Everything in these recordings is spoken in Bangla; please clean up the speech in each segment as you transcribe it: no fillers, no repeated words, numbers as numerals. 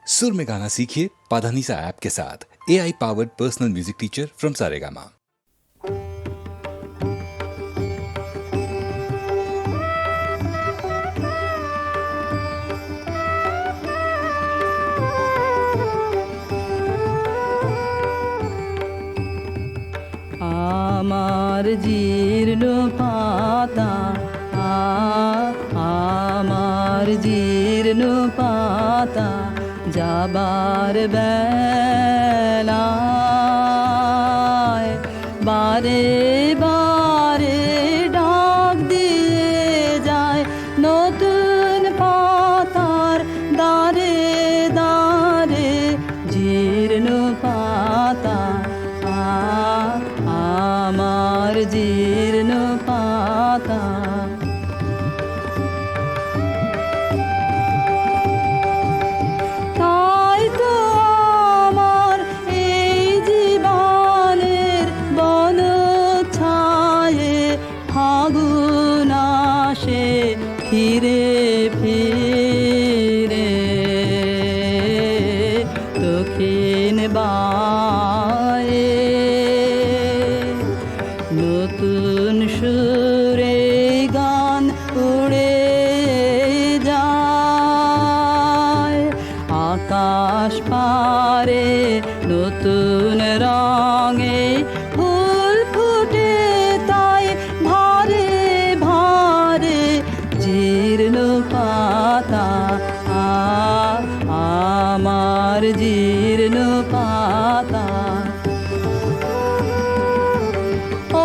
सुर में गाना सीखिए पाधानीसा ऐप के साथ। AI powered personal music teacher from Saregama. আমার জীর্ণ পাতা আমার জীর্ণ পাতা যাবার বেলায় বারে বারে ডাক দিয়ে যায় নতুন পাতার দারে দারে জীর্ণ পাতা আমার জীর্ণ পাতা। তাই তো আমার এই জীবনের বন ছায়ে ফাগুন আসে ফিরে ফিরে দক্ষিণ বায়ে নতুন সুরে গান উড়ে যায় আকাশ পারে নতুন রঙে ফুল ফুটে তাই ভারে ভারে জীর্ণ পাতা আমার জীর্ণ পাতা।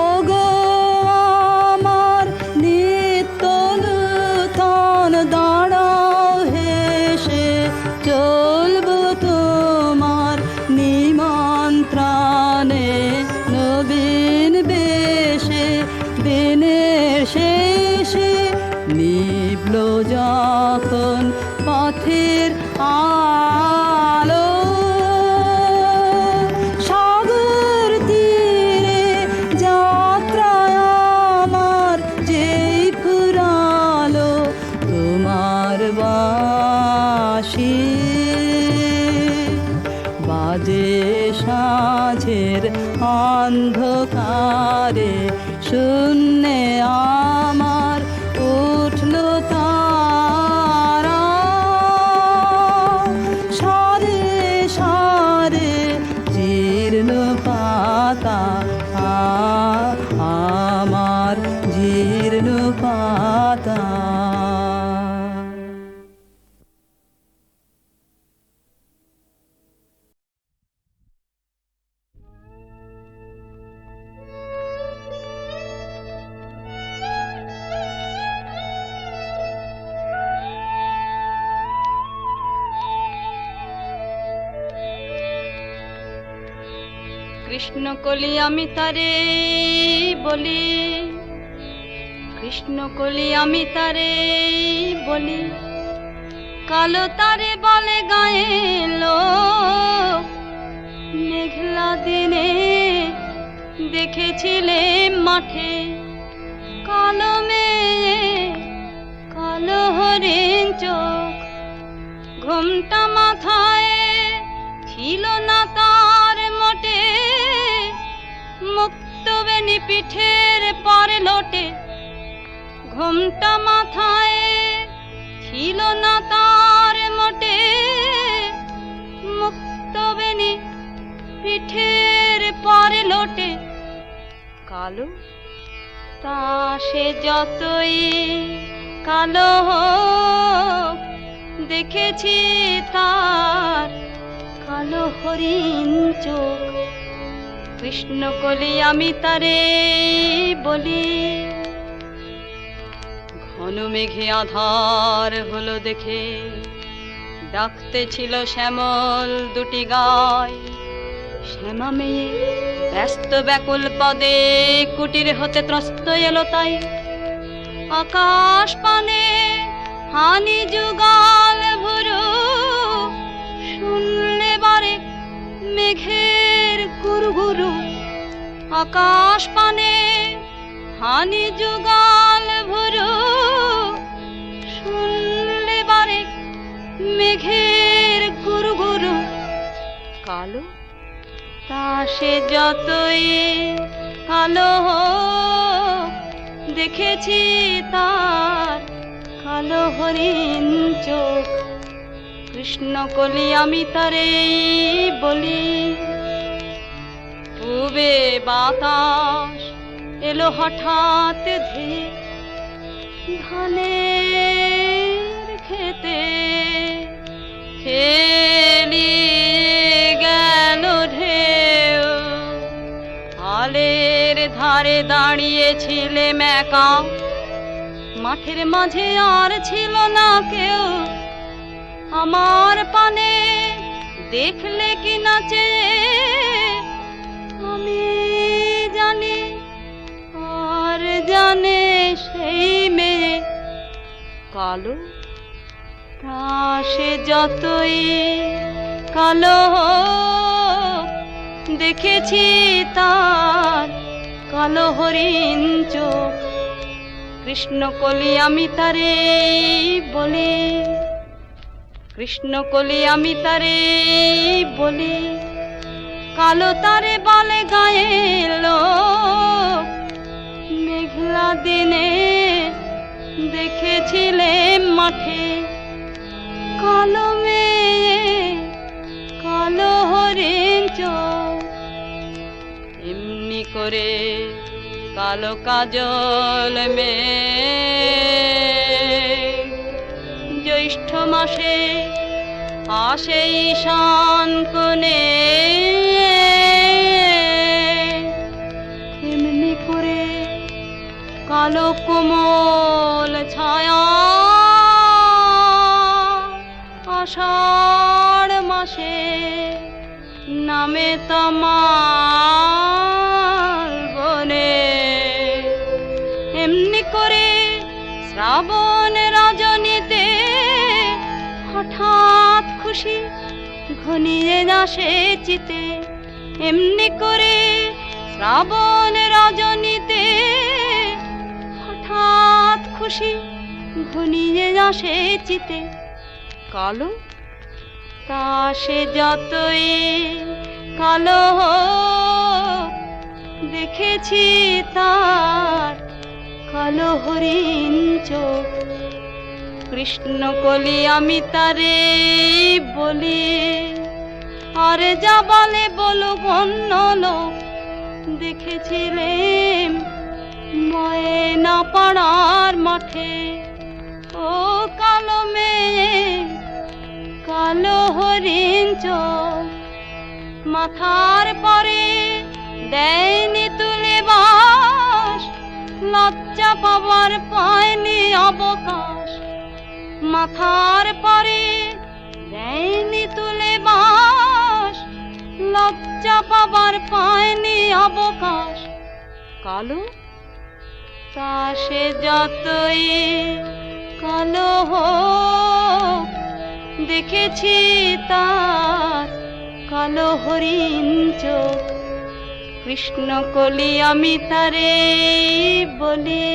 ওগো আমার নিত্য নূতন দাঁড়াও হেসে চলবো তোমার নিমন্ত্রণে নবীন বেশে দিনের শেষে নিভল যখন পথের আলো সাগর তীরে যাত্রায় আমার যেই ফুরালো তোমার বাঁশি বাজে সাঁঝের অন্ধকারে শূন্যে আমার উঠল তারা সারে সারে জীর্ণ পাতা আমার জীর্ণ পাতা। কৃষ্ণ কলি আমি তারে বলি, কৃষ্ণ কলি আমি তারে বলি, কালো তারে বলে গায়ে লোক। মেঘলা দিনে দেখেছিলে মাঠে কালো মেয়ে কালো হরিণ চোখ। ঘোমটা মাথায় ছিল না তার মোটে, মুক্ত বেনি পিঠের পরে লোটে। ঘোমটা মাথায় ছিল না তার মোটে, মুক্ত বেনি পিঠের পরে লোটে। কালো তা সে যতই কালো হোক, দেখেছি তার কালো হরিণ চোখ। কৃষ্ণ কলি আমি তারে বলি। ঘন মেঘে আধার হলো দেখে ডাকতে ছিল শ্যামল দুটি গায়। শ্যামা মেয়ে ব্যস্ত ব্যাকুল পদে কুটির হতে ত্রস্ত এলো তাই। আকাশ পানে হানি যুগল ভুরু, শুনলে বারে মেঘের গুরু গুরু। আকাশ পানে হানি যুগল ভুরু, শুনলে বারে মেঘের গুরু কালো তা সে যতই কালো হোক, দেখেছি তার কালো হরিণ চোখ। কৃষ্ণকলি আমি তারে বলি, পূবে বাতাস এলো হঠাৎ ধেয়ে, ধানের খেতে খেলি গেল ঢেউ। আলের ধারে দাঁড়িয়েছিলেম একা, মাঠের মাঝে আর ছিল না কেউ। আমার পানে দেখলে কি নাচে আমি জানি, আর জানে সেই মেয়ে কালো তা সে যতই কালো হোক, দেখেছি তার কালো হরিণ চোখ। কৃষ্ণকলি আমি তারে বলি, কৃষ্ণকলি আমি তারে বলি, কালো তারে বলে গায়ের লোক। মেঘলা দিনে দেখেছিলেন মাঠে কালো মেয়ে, কালো হরিণ চোখ। এমনি করে কালো কাজল মেঘ জ্যৈষ্ঠ মাসে আসে ঈশান কোণে। এমনি করে কালো কোমল ছায়া আষাঢ় মাসে নামে তমাল বনে। এমনি করে শ্রাবণ রজনীতে হঠাৎ খুশি ঘনিয়ে আসে চিতে। এমনি করে শ্রাবণ রজনীতে হঠাৎ খুশি ঘনিয়ে আসে চিতে। কালো তা সে যতই কালো হোক, দেখেছি তার কালো হরিণ চোখ। কৃষ্ণকলি আমি তারে বলি, আর যা বলে বলো অন্য লোক। দেখেছিলেন ময়না পাড়ার মাঠে ও কালো মেয়ে, কালো হরিণ চোখ। মাথার পরে দেয়নি তুলে বাস, লজ্জা পাবার পায়নি অবকাশ। মাথার পরে দেয়নি তুলে বাস, লজ্জা পাবার পায়নি অবকাশ। কালো তা সে যতই কালো হোক, দেখেছি তার কালো হরিণ চোখ। কৃষ্ণকলি আমি তারে বলি।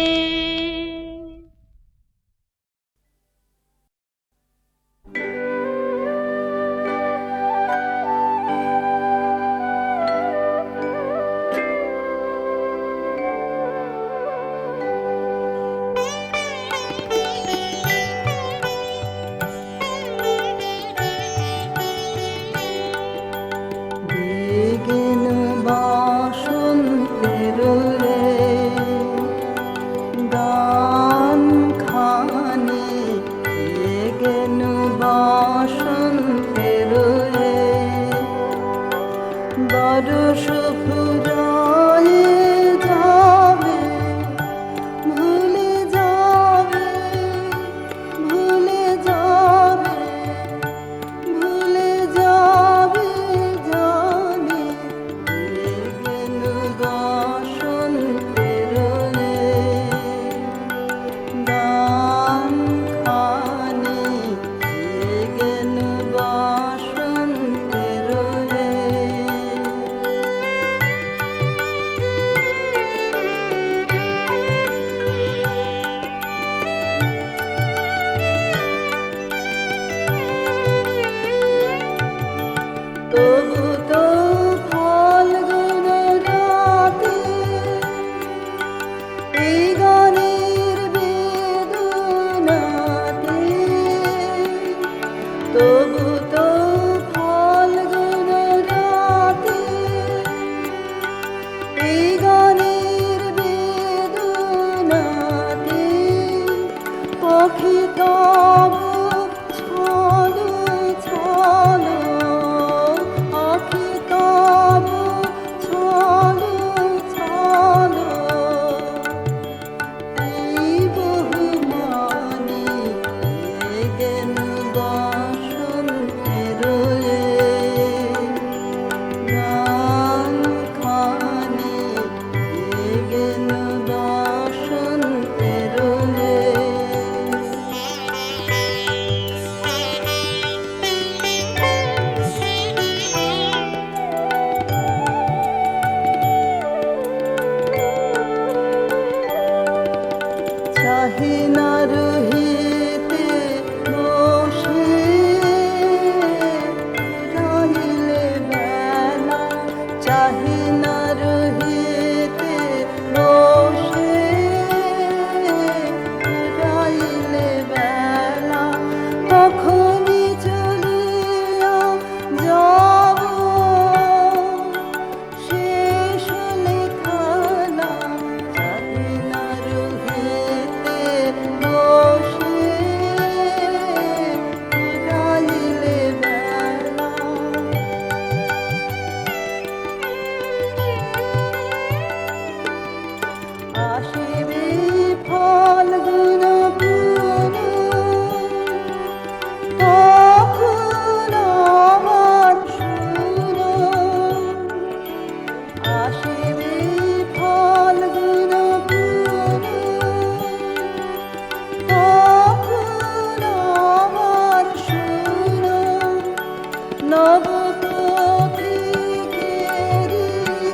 নব পথিকের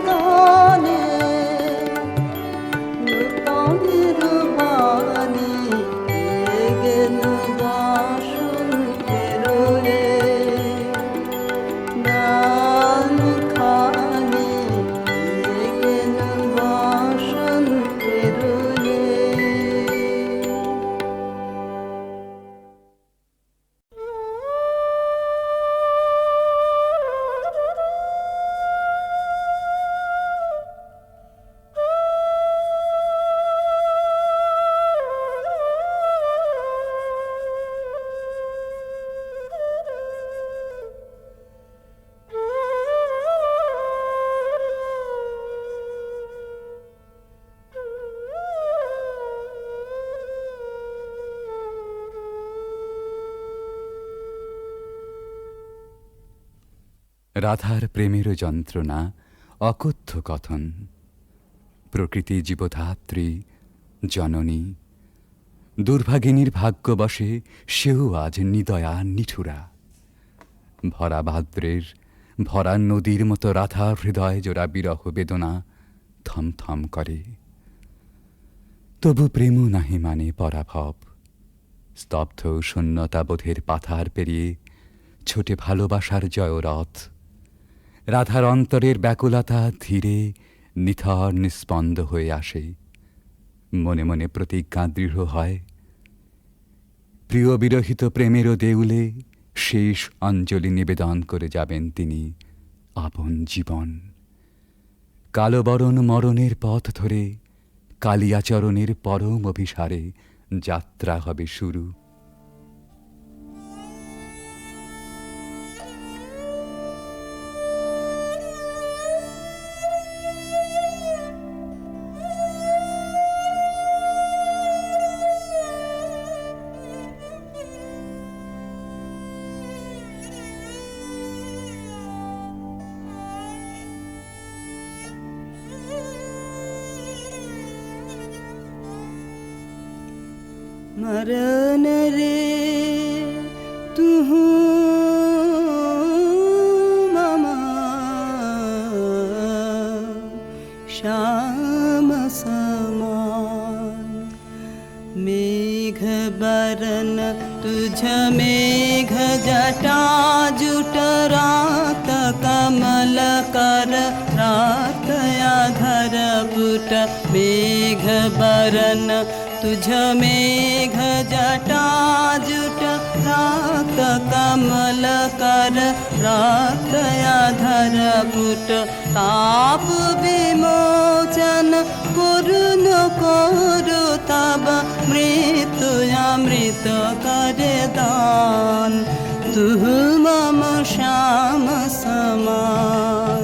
গানে নূতনের বাণী গেল বসন্তের রে গান খানে গেল বসন্তের রে। রাধার প্রেমের যন্ত্রণা অকথ্য কথন। প্রকৃতি জীবধাত্রী জননী, দুর্ভাগিনীর ভাগ্যবশে সেও আজ নিদয়া নিঠুরা। ভরা ভাদ্রের ভরা নদীর মতো রাধা হৃদয় জোড়া বিরহ বেদনা থমথম করে। তবু প্রেম নাহি মানে পরাভব। স্তব্ধ শূন্যতাবোধের পাথার পেরিয়ে ছোটে ভালোবাসার জয়রথ। রাধার অন্তরের ব্যাকুলতা ধীরে নিথর নিস্পন্দ হয়ে আসে। মনে মনে প্রতিজ্ঞা দৃঢ় হয়, প্রিয় বিরহিত প্রেমেরও দেউলে শেষ অঞ্জলি নিবেদন করে যাবেন তিনি আপন জীবন। কালবরণ মরণের পথ ধরে কালিয়াচরণের পরম অভিসারে যাত্রা হবে শুরু। मरन रे तू ममा श्याम समान। मेघ बरन तुझ मेघ जटा जुट रात कमल कर रात आधर पुट। मेघ बरन तुझ मेघ जटा जुट रात कमल कर रात आधर पुट। ताप विमोचन करुण करु तब मृत्यु अमृत करे दान। तू मम श्याम समान।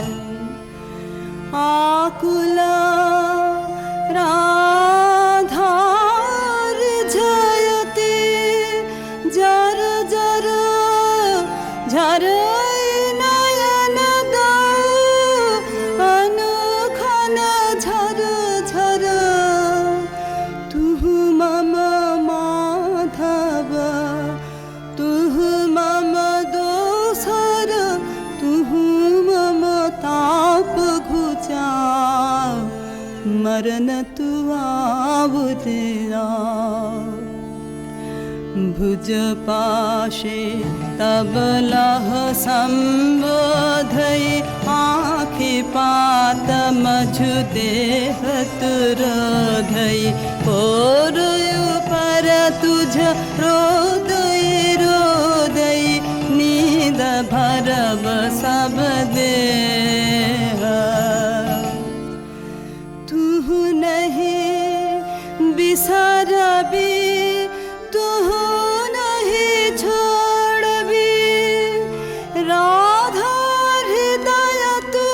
आकुला राधार जयते जर जर झर नयन अनुखन झर झर। तू मम माधव तू मम दोसर तू मम ताप घुचा। मरन तू आवुदेरा भुज पाशे तब लह संबोधई। आँखि पात मझु देह तुरोधई। पोरुयु पर तुझ रोदई रोदई नींद भरब सब देह। तू नहीं बिसरबी तू नहीं छोड़बी। राधा हृदय तू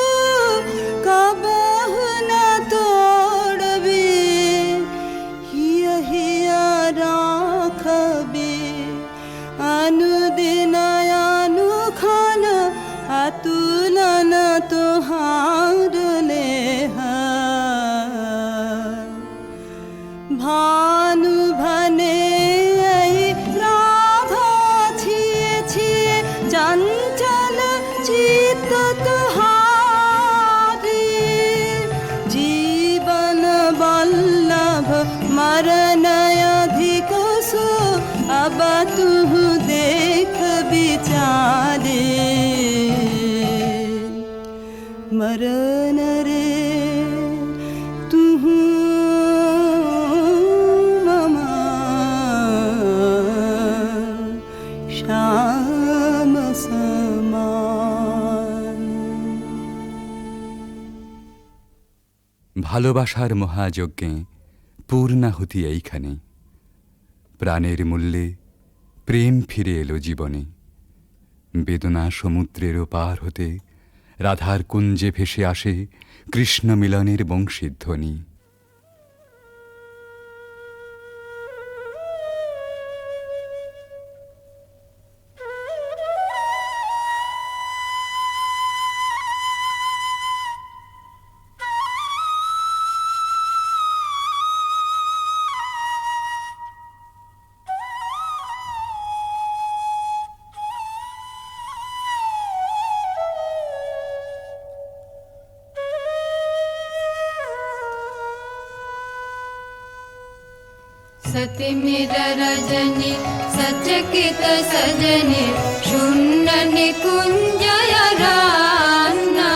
कबहु न तोड़बी। यही राखबी अनुदिन अनुखन अतुलन तुहार नेह। भानु भने राधा छिए छिए चंचल चित तुहारी जीवन वल्लभ मरण अधिक सो अब तू देख विचारे मरण रे तू ममा श्याम समान। ভালোবাসার মহাযজ্ঞে পূর্ণাহুতি এইখানে, প্রাণের মূল্যে প্রেম ফিরে এলো জীবনে। বেদনা সমুদ্রের পার হতে রাধার কুঞ্জে ভেসে আসে কৃষ্ণ মিলনের বংশীধ্বনি। सती मिर रजनी सचकित सजनी शून्य निकुंजय रान्ना।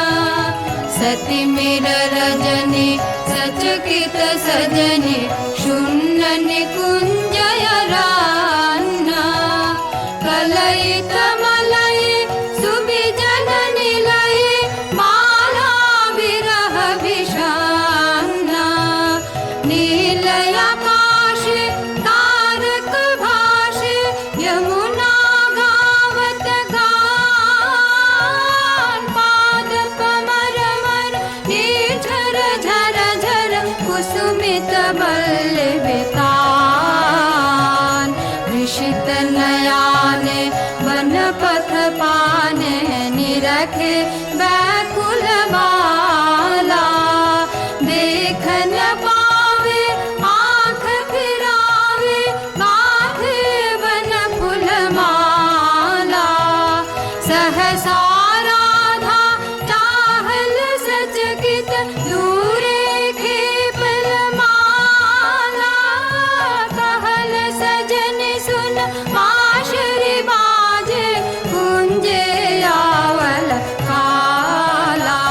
सती मिर रजनी सचकित सजनी शून्य निकुंजय रान्ना। कलयित मलय सुविजन निलय माला विरह विषान्ना। नीलय तारक भाषे यमुना गावत गान। पाद कमर मन निर्झर झर झर कुसुमित बल्लवितान। ऋषित नयाने वन पथ पाने निरखे व्याकुल बाला। देख न पावे आँख फिरावे गाथे वन फूलमाला। सहसा राधा चाहल सचकित दूरे खेपल माला। कहल सजन सुन बांसुरी बाजे कुंजे आवल काला।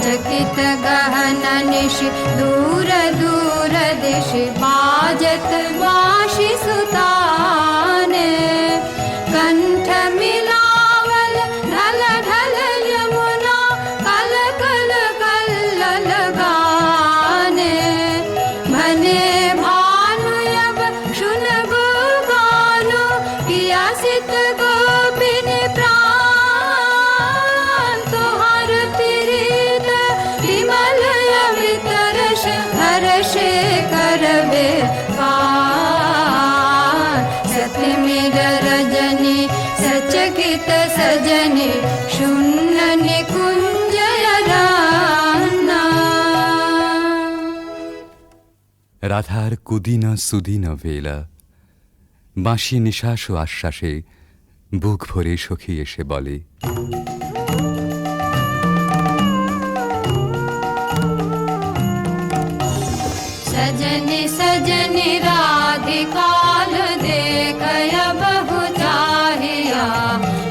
चकित गहन निश दूर दूर दिश बाजत बांसुरी सुताने। कंठ मिलावल ढल ढल यमुना कल कल कल्लल गाने। भने भानु अब शुनगु गानो पियासित गोपिन प्राण। तुहार प्रीत विमल अवितरश हर्षे करबे पार। सती मिर रजनी सचकित सजनी शून्य निकुंजय रान्ना। রাধার কুদিন সুদিন বেলা, বাঁশি নিঃশ্বাস ও আশ্বাসে বুক ভরে সখী এসে বলে, सजनी सजनी राधिकाल देखय बहु चाहिया।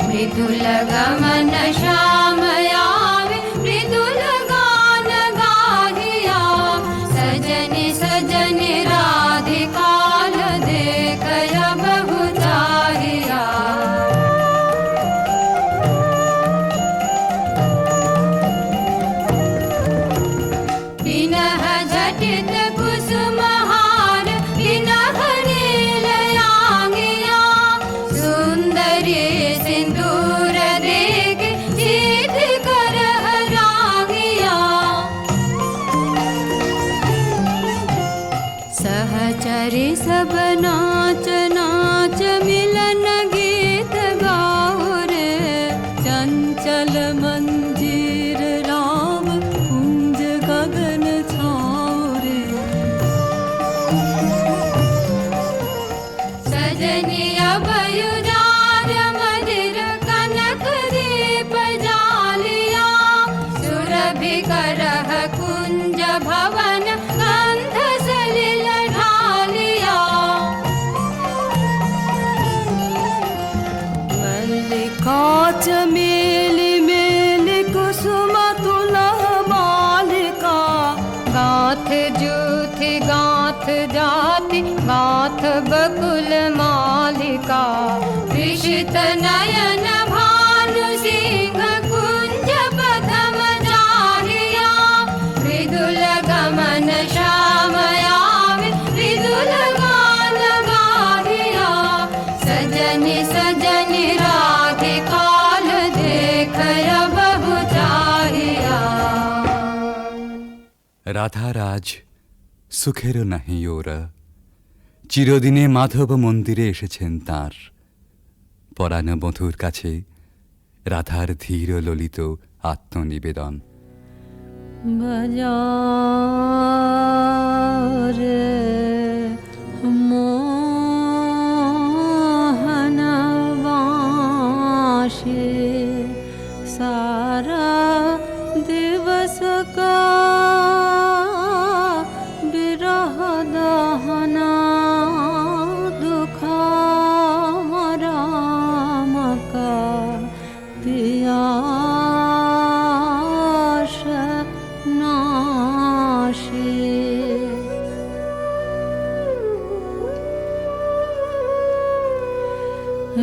मृदुल गमन श्याम आवे मृदुल गान गाहिया। सजनी सजनी राधिकाल देखय बहु चाहिया। बिनह झटित कुसुमहार बिनह नीलयांगिया। सुंदरी सिंदूर देख सिद्ध कर रागिया। सहचरी सब नाच नाच मिलन गीत गाओ रे। चंचल मंजीर राम कुंज गगन छाओ रे। सजनी अभयुदार मदिर कनक दीप जा मेलि मेलि कुसुम तुला बालिका गाथ जूथि गाथ जाति गाथ बकुल मालिका विषित नयन भानु सिंह कुंज पथम जाहिया विदुल गमन श्यामया विदुल गान गाहिया सजनि सजनि राधिकाल देख बहु चाहिया। রাধার আজ সুখেরও নাহি ওরা, চিরদিনে মাধব মন্দিরে এসেছেন তাঁর। পরাণ বধূর কাছে রাধার ধীর ললিত আত্মনিবেদন। বাজারে মোহন বাঁশি সারা दिवस का बिरह दहना दुखा राम का पियास नाशी।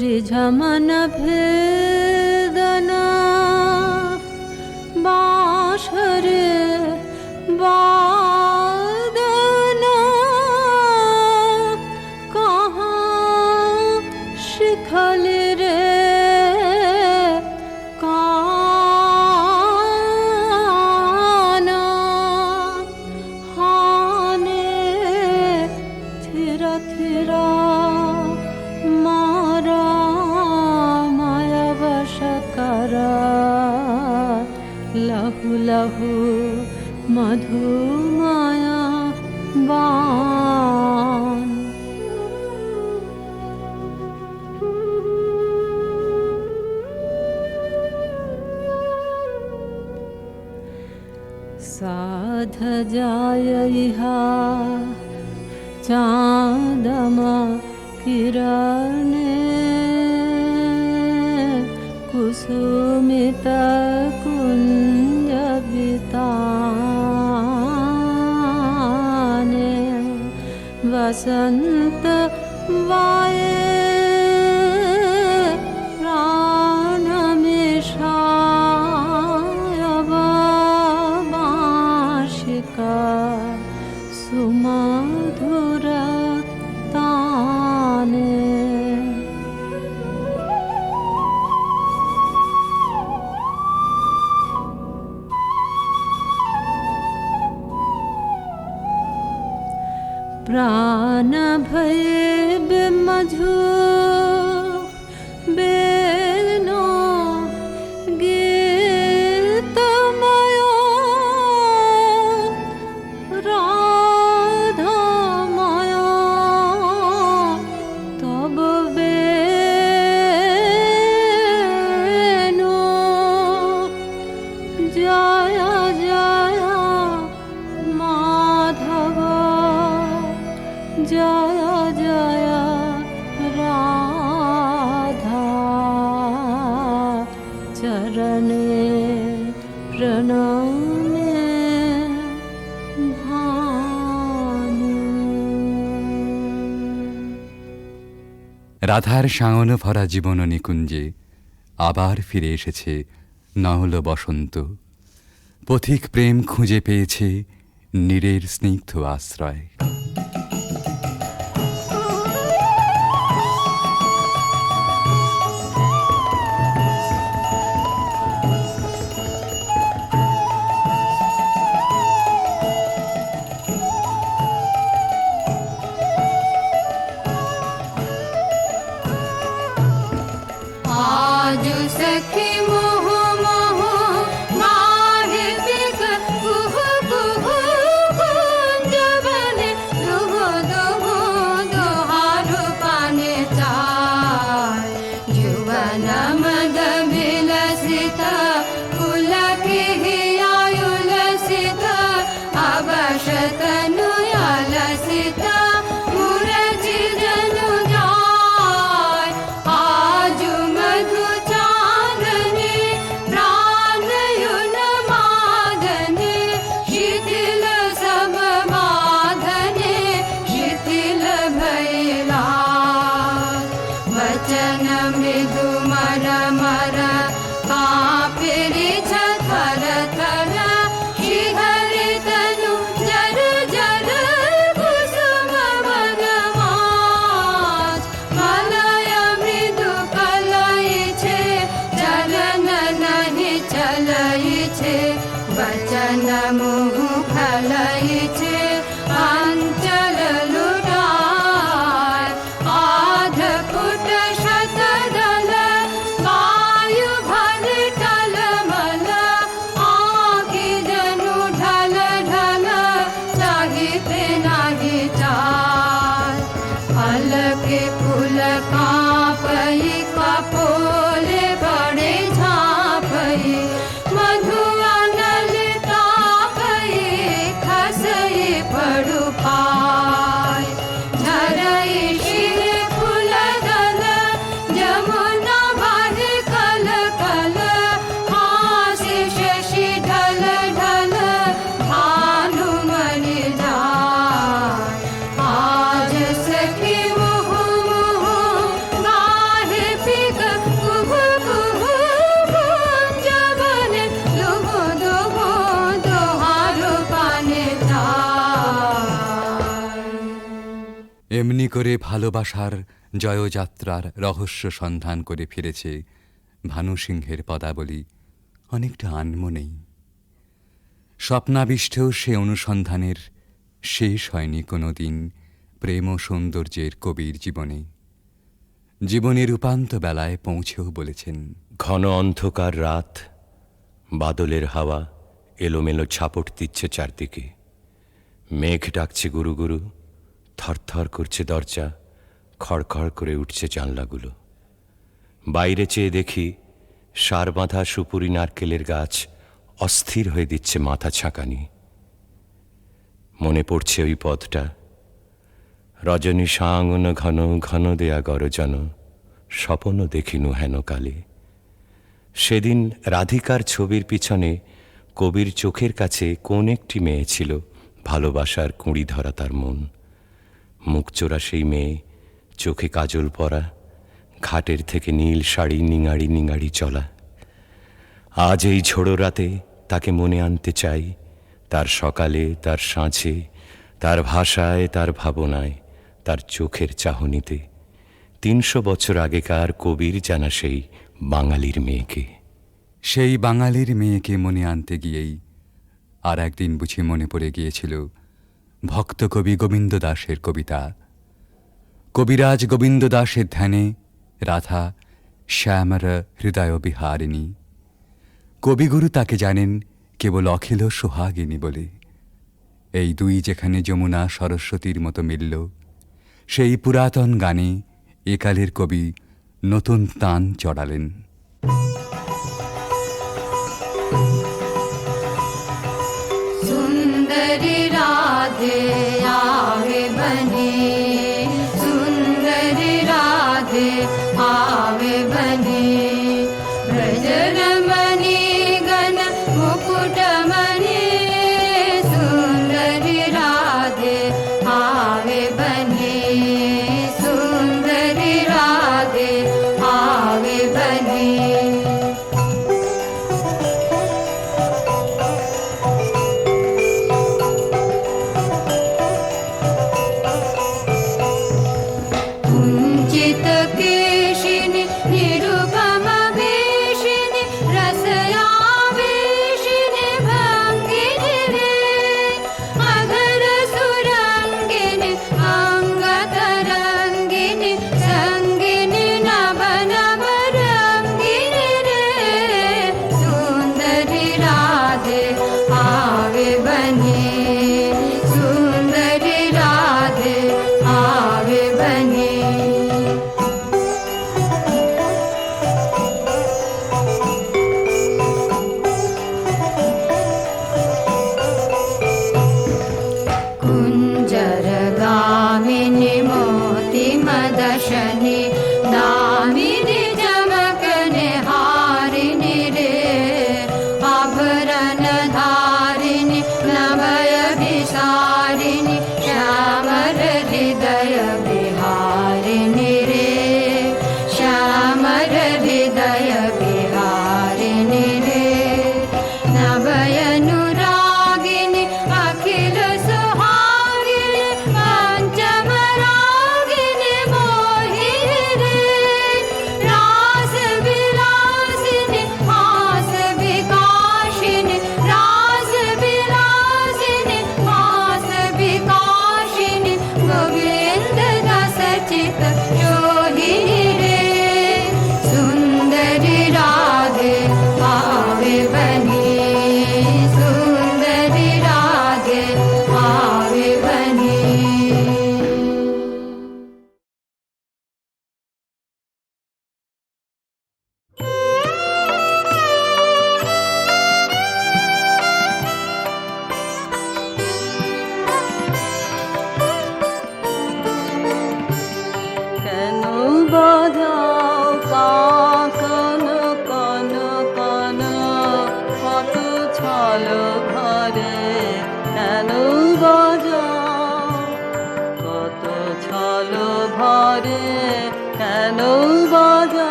रिझमन भेदना बाँशरे वादना कहाँ शिखल रे काना हाने थिरा थिरा मारा माया वश करा लहु लहु मधु माया बान। साध जाय इहा चाँदमा किरणे कुसुमित कुंज बिताने वसंत वाये प्राण मिषाय बाँशिका सुमधुर ताने। प्राण भय मधु बेनो गीतमयो राधामयो तब बेनो जय जय माधव जय जय राधा चरणे प्रणामे भानु। রাধার শাওন ভরা জীবন নিকুঞ্জে আবার ফিরে এসেছে নহল বসন্ত। পথিক প্রেম খুঁজে পেয়েছে নীরের স্নিগ্ধ আশ্রয়। आज सखी मोह मोह माहे बिक कुहु कुहु कुंज बने এমনি করে ভালোবাসার জয়যাত্রার রহস্য সন্ধান করে ফিরেছে ভানু সিংহের পদাবলী অনেকটা আনমনেই। স্বপ্নাবিষ্টেও সে অনুসন্ধানের শেষ হয়নি কোনো দিন প্রেম ও সৌন্দর্যের কবির জীবনে। জীবনের উপান্ত বেলায় পৌঁছেও বলেছেন, ঘন অন্ধকার রাত, বাদলের হাওয়া এলোমেলো ছাপট দিচ্ছে চারদিকে, মেঘ ডাকছে গুরু গুরু, থরথর করছে দরজা, খড়খড় করে উঠছে জানলাগুলো। বাইরে চেয়ে দেখি সার বাঁধা সুপুরি নারকেলের গাছ অস্থির হয়ে দিচ্ছে মাথা ছাঁকানি। মনে পড়ছে ওই পথটা, রজনী সাঙ্গন ঘন ঘন দেয়া গরজন, স্বপন দেখিনু হেন কালে। সেদিন রাধিকার ছবির পিছনে কবির চোখের কাছে কোন একটি মেয়ে ছিল ভালোবাসার কুঁড়ি ধরা তার মন। মুখচোরা সেই মেয়ে, চোখে কাজল পরা, ঘাটের থেকে নীল শাড়ি নিঙাড়ি নিঙাড়ি চলা। আজ এই ঝোড়ো রাতে তাকে মনে আনতে চাই, তার সকালে, তার সাঁঝে, তার ভাষায়, তার ভাবনায়, তার চোখের চাহনিতে। ৩০০ বছর আগেকার কবির জানা সেই বাঙালির মেয়েকে। সেই বাঙালির মেয়েকে মনে আনতে গিয়েই আর একদিন বুঝি মনে পড়ে গিয়েছিল ভক্ত কবি গোবিন্দ দাসের কবিতা। কবিরাজ গোবিন্দ দাসের ধ্যানে রাধা শ্যামর হৃদয় বিহারিণী। কবিগুরু তাকে জানেন কেবল অখিল সোহাগিনী বলে। এই দুই যেখানে যমুনা সরস্বতীর মতো মিলল, সেই পুরাতন গানে একালের কবি নতুন তান চড়ালেন। सुंदरी राधे आवे बने, सुंदरी राधे आवे बने, ब्रजरमणि गण मुकुटमणि, सुंदरी राधे आवे बने, सुंदरी राधे आवे बने। कुञ्चित केशिनि निरुपम वेशिनि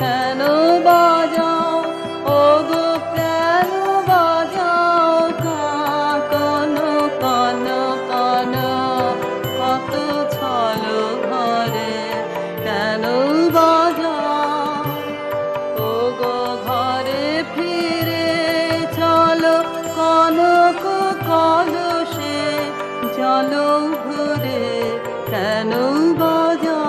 কেন বাজাও, ও গো কেন বাজাও কান কান কান, কত ছল ঘরে কেন বাজাও, ও গো ঘরে ফিরে চলো কনক কলসে জল ভরে কেন বাজাও।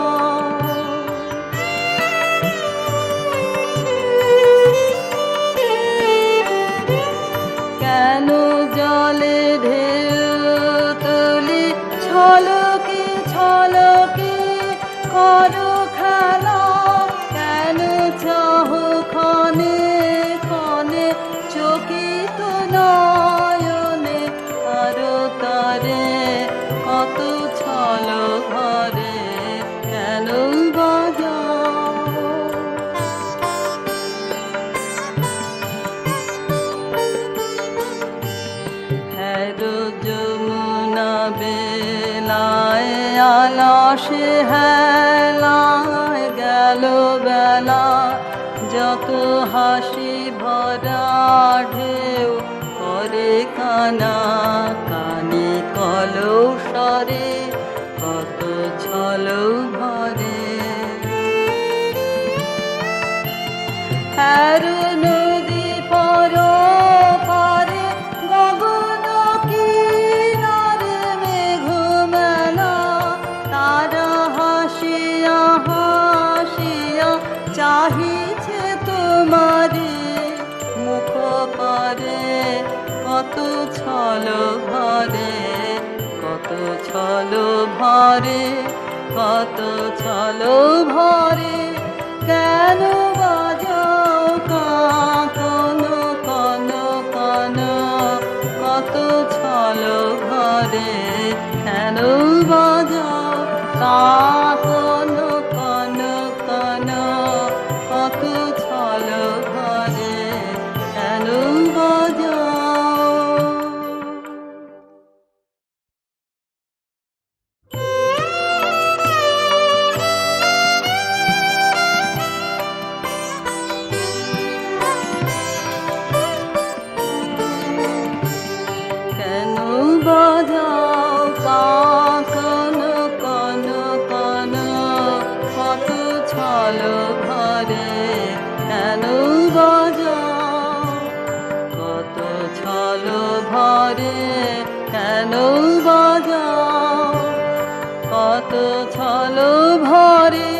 কেন জলে ঢেউ তুলি ছলকে ছলকে করো খেলা, কেন চাহ ক্ষণে ক্ষণে চকিত নয়নে আরো তারে, কত ছল ঘরে কেন বাজাও। হ্যারো যমুনা বেলায় আলাসে হেলায় গেল বেলা, যত হাসি ভরা ঢেউ করে কানা কানি কলসরে, কত ছল ভরে। হ্যারো নদী পর পারে গগন কিনারে মেঘ মেলা, তারা হাসিয়া হাসিয়া চাহিছে তোমারে মুখ পারে, কত ছল ভরে কত ছল ভরে কত ছল ভরে কেন বাজাও কান কান কান, কত ছল ভরে কেন বাজাও কান কান কান, কত ছল ভরে কেন বাজাও। কেন বাজাও কান কান কান, কত ছল ভরে কেন বাজাও, কত ছল ভরে কেন বাজাও, কত ছল ভরে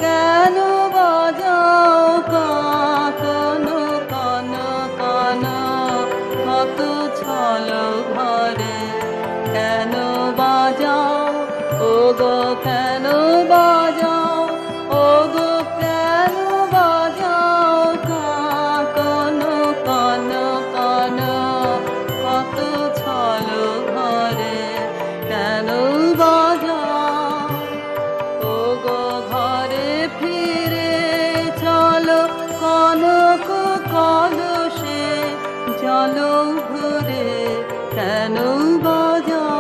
কেন বাজাও কান কান কান, কত ছল ভরে কেন বাজাও, ও গো কেন বাজাও, ও গো কেন বাজাও কান কান কান, কত ছল ভরে কেন বাজাও, ও গো ঘরে ফিরে চলো কনক কলসে জল ভরে কেন বাজাও।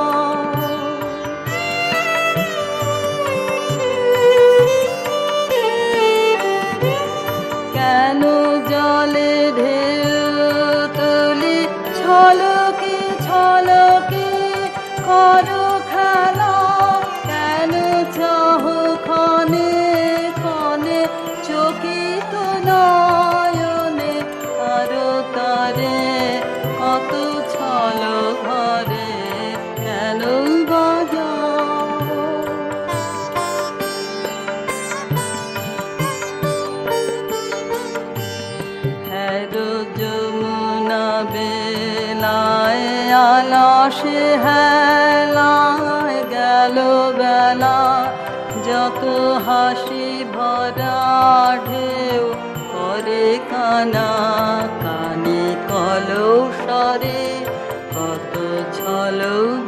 কেন জলে ঢেউ তুলি ছলকে ছলকে করো খেলা, কেন চাহ ক্ষণে ক্ষণে চকিত নয়নে আরো তারে, কত ছল ঘরে কেন বাজাও। হ্যারো যমুনা বেলায় আলাসে হেলায় গেল বেলা, যত হাসি ভরা ঢেউ করে কানা কানি কলসরে, কত ছল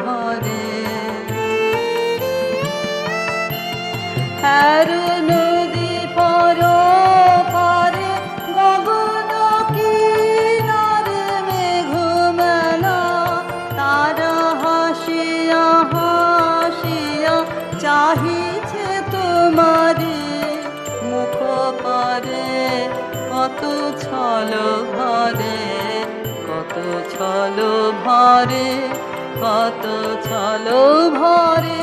ভরে। হ্যারো নদী পর পারে গগন কিনারে মেঘ মেলা, তারা হাসিয়া চাহিছে তোমারে মুখ পারে ছল ভরে, কত ছল ভরে, কত ছল ভরে